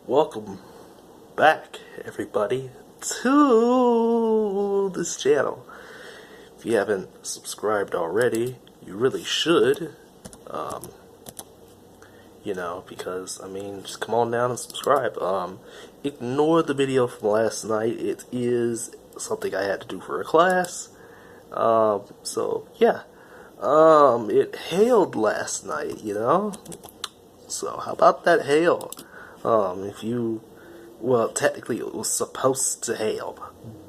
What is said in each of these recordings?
Welcome back, everybody, to this channel. If you haven't subscribed already, you really should. Because, just come on down and subscribe. Ignore the video from last night. It is something I had to do for a class. It hailed last night, So, how about that hail? Well, technically it was supposed to hail,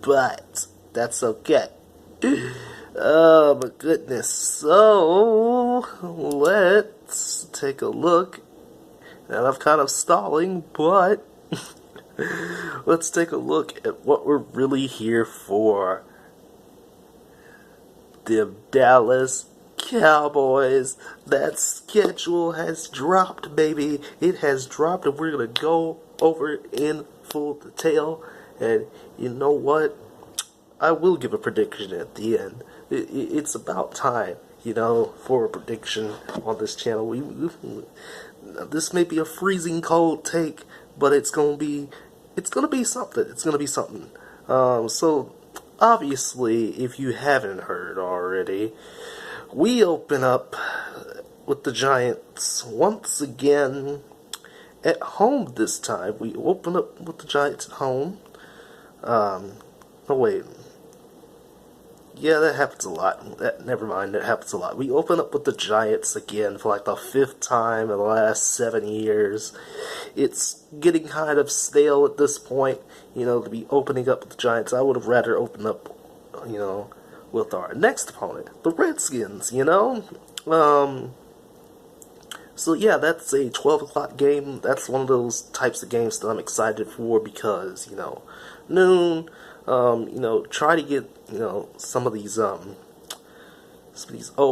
but that's okay. Oh my goodness. So, let's take a look. And I'm kind of stalling, but let's take a look at what we're really here for. The Dallas Cowboys. That schedule has dropped, baby. It has dropped, and we're going to go over it in full detail. And you know what? I will give a prediction at the end. It's about time, for a prediction on this channel. This may be a freezing cold take, but it's gonna be something. It's gonna be something. So obviously, if you haven't heard already, we open up with the Giants once again at home this time. We open up with the Giants at home. Wait. Yeah, that happens a lot. Never mind, that happens a lot. We open up with the Giants again for like the 5th time in the last 7 years. It's getting kind of stale at this point, to be opening up with the Giants. I would have rather opened up, with our next opponent, the Redskins, So yeah, that's a 12 o'clock game. That's one of those types of games that I'm excited for because, noon. Try to get, some of these, oh,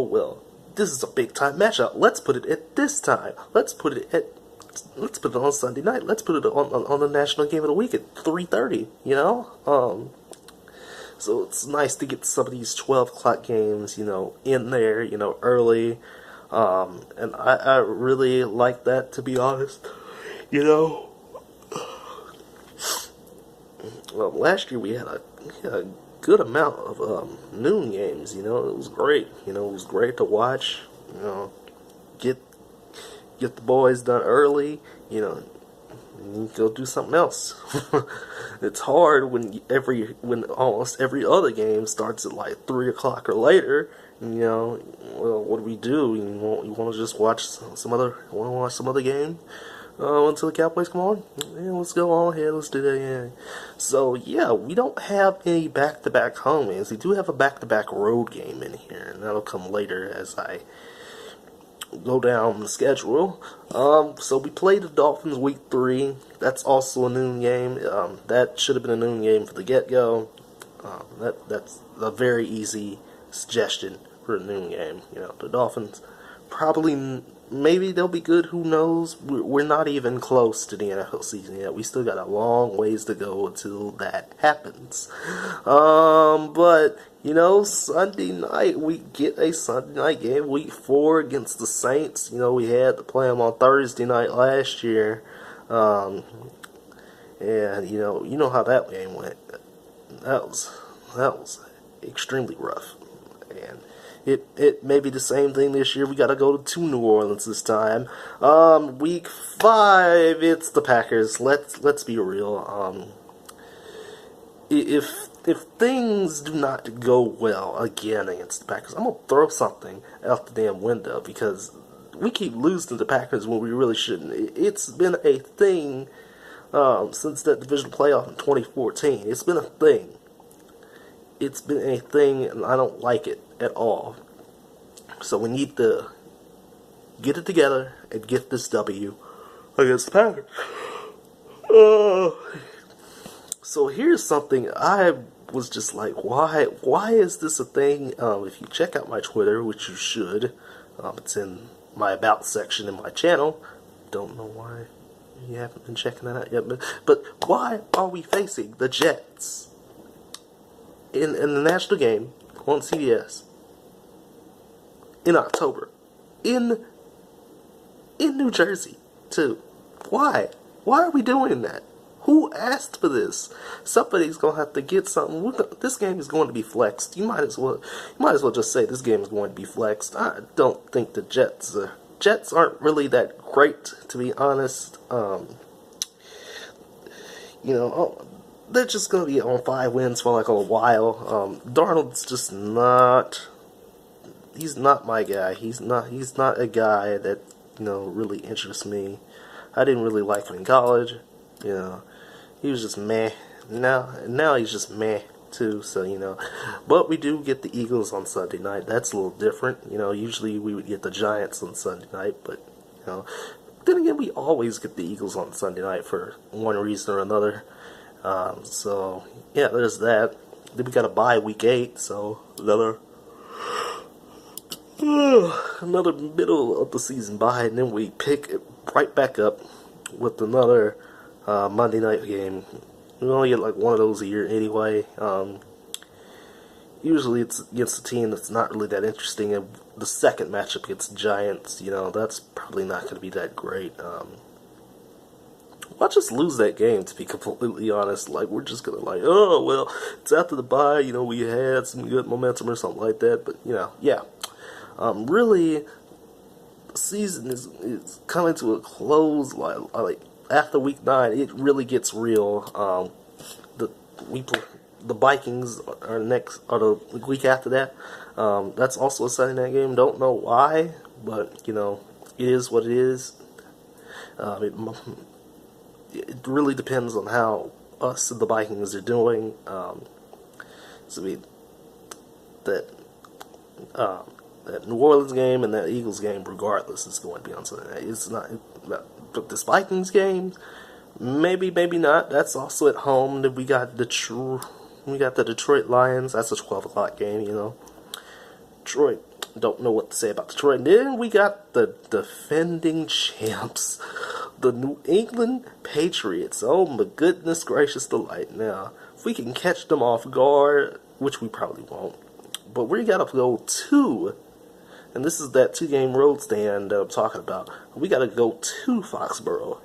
well, this is a big time matchup. Let's put it at this time. Let's put it on Sunday night. Let's put it on the national game of the week at 3:30, So it's nice to get some of these 12 o'clock games, in there, early. And I really like that, to be honest, Well, last year we had a good amount of noon games. It was great. It was great to watch. Get the boys done early. And go do something else. It's hard when almost every other game starts at like 3 o'clock or later. Well, what do? You want to just watch some other game? Until the Cowboys come on? Yeah, let's go on ahead, let's do that, yeah. So, yeah, we don't have any back-to-back home games. We do have a back-to-back road game in here, and that'll come later as I go down the schedule. So we played the Dolphins week 3. That's also a noon game. That should have been a noon game for the get-go. That's a very easy suggestion for a noon game. The Dolphins probably... Maybe they'll be good, who knows? We're not even close to the NFL season yet. We still got a long ways to go until that happens. But, Sunday night, we get a Sunday night game, week 4 against the Saints. We had to play them on Thursday night last year. And, you know how that game went. That was extremely rough. And it may be the same thing this year. We got to go to New Orleans this time. Week 5, it's the Packers. Let's be real. If things do not go well again against the Packers, I'm gonna throw something out the damn window because we keep losing to the Packers when we really shouldn't. It's been a thing since that division playoff in 2014. It's been a thing. It's been a thing, and I don't like it at all. So we need to get it together and get this W against the Packers. So here's something I was just like, why is this a thing? If you check out my Twitter, which you should, it's in my About section in my channel. Don't know why you haven't been checking that out yet, but why are we facing the Jets in the national game on CBS in October in New Jersey too? Why? Why are we doing that? Who asked for this? Somebody's gonna have to get something. This game is going to be flexed. You might as well just say this game is going to be flexed. I don't think the Jets aren't really that great, to be honest. They're just gonna be on 5 wins for like a while. Darnold's just not. He's not my guy. He's not a guy that really interests me. I didn't really like him in college. He was just meh. Now he's just meh too. So but we do get the Eagles on Sunday night. That's a little different. Usually we would get the Giants on Sunday night, but then again, we always get the Eagles on Sunday night for one reason or another. So yeah, there's that. Then we got a bye week 8, so another middle of the season bye, and then we pick it right back up with another Monday night game. We only get like one of those a year anyway. Usually it's against a team that's not really that interesting. And the second matchup against Giants, that's probably not going to be that great. I'll just lose that game, to be completely honest. Like, we're just going to oh, well, it's after the bye, we had some good momentum or something like that. But, yeah. Really, the season is coming to a close. Like after week 9, it really gets real. The Vikings are the week after that. That's also a Sunday night game. Don't know why, but it is what it is. It really depends on how us and the Vikings are doing. That New Orleans game and that Eagles game, regardless, is going to be on Sunday night. It's not, but this Vikings game, maybe not. That's also at home. Then we got the Detroit Lions. That's a 12 o'clock game. Detroit. Don't know what to say about Detroit. And then we got the defending champs, the New England Patriots. Oh my goodness gracious delight. Now, if we can catch them off guard, which we probably won't, but we gotta go to, and this is that 2-game road stand that I'm talking about. We gotta go to Foxborough,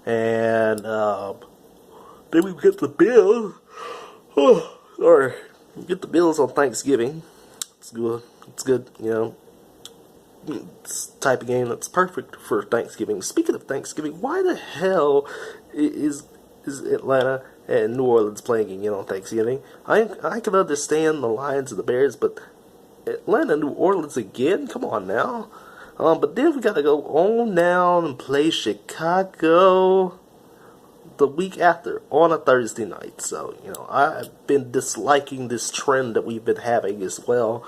and then we get the Bills, or get the Bills on Thanksgiving. It's good. It's good, It's the type of game that's perfect for Thanksgiving. Speaking of Thanksgiving, why the hell is Atlanta and New Orleans playing again on Thanksgiving? I can understand the Lions and the Bears, but Atlanta and New Orleans again? Come on now. But then we gotta go on down and play Chicago the week after on a Thursday night. So, I've been disliking this trend that we've been having as well,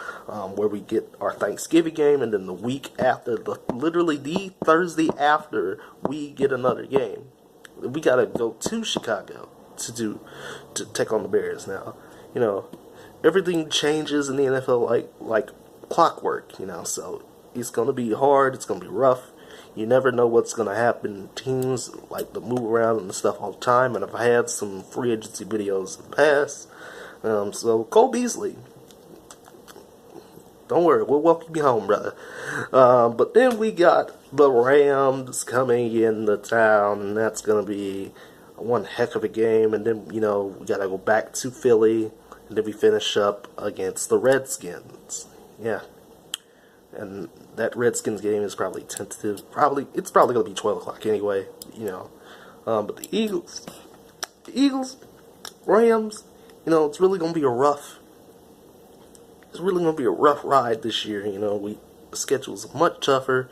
where we get our Thanksgiving game and then the week after, literally the Thursday after, we get another game. We gotta go to Chicago to take on the Bears now. Everything changes in the NFL like clockwork, so it's gonna be hard, it's gonna be rough. You never know what's going to happen. Teams like to move around and stuff all the time, and I've had some free agency videos in the past. So, Cole Beasley, don't worry, we'll welcome you home, brother. But then we got the Rams coming into town, and that's going to be one heck of a game. And then, we got to go back to Philly, and then we finish up against the Redskins. Yeah. And that Redskins game is probably tentative. It's probably going to be 12 o'clock anyway, But the Eagles, Rams, it's really going to be a rough ride this year. The schedule's much tougher.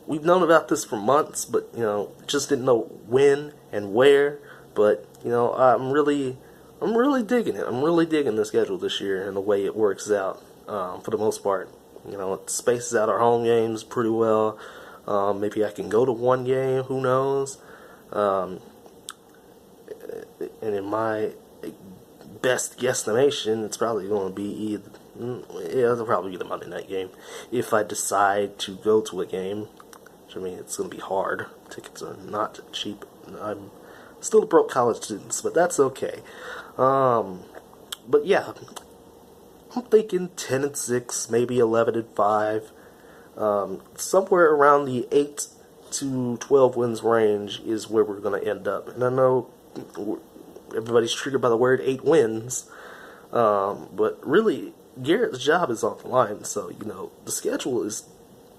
We've known about this for months, but just didn't know when and where. But I'm really digging it. I'm really digging the schedule this year and the way it works out, for the most part. It spaces out our home games pretty well. Maybe I can go to one game, who knows? And in my best guesstimation, it's probably going to be it'll probably be the Monday night game. If I decide to go to a game, which, it's going to be hard. Tickets are not cheap. I'm still a broke college student, but that's okay. But yeah, I'm thinking 10-6, maybe 11-5. Somewhere around the 8 to 12 wins range is where we're going to end up. And I know everybody's triggered by the word 8 wins, but really, Garrett's job is on the line. So, the schedule is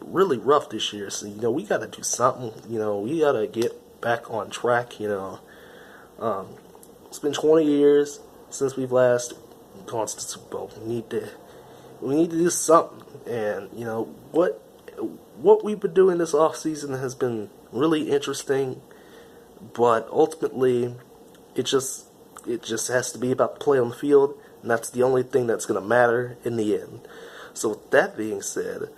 really rough this year. So, we got to do something. We got to get back on track. It's been 20 years since we've last gone to the Super Bowl. We need to do something. And, what we've been doing this offseason has been really interesting, but ultimately it just has to be about the play on the field, and that's the only thing that's going to matter in the end. So with that being said,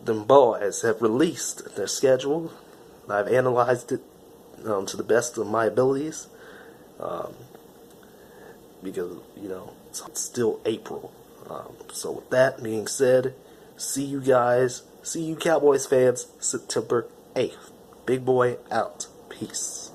the boys have released their schedule. I've analyzed it to the best of my abilities, because it's still April. So with that being said, see you Cowboys fans September 8th. Big boy out. Peace.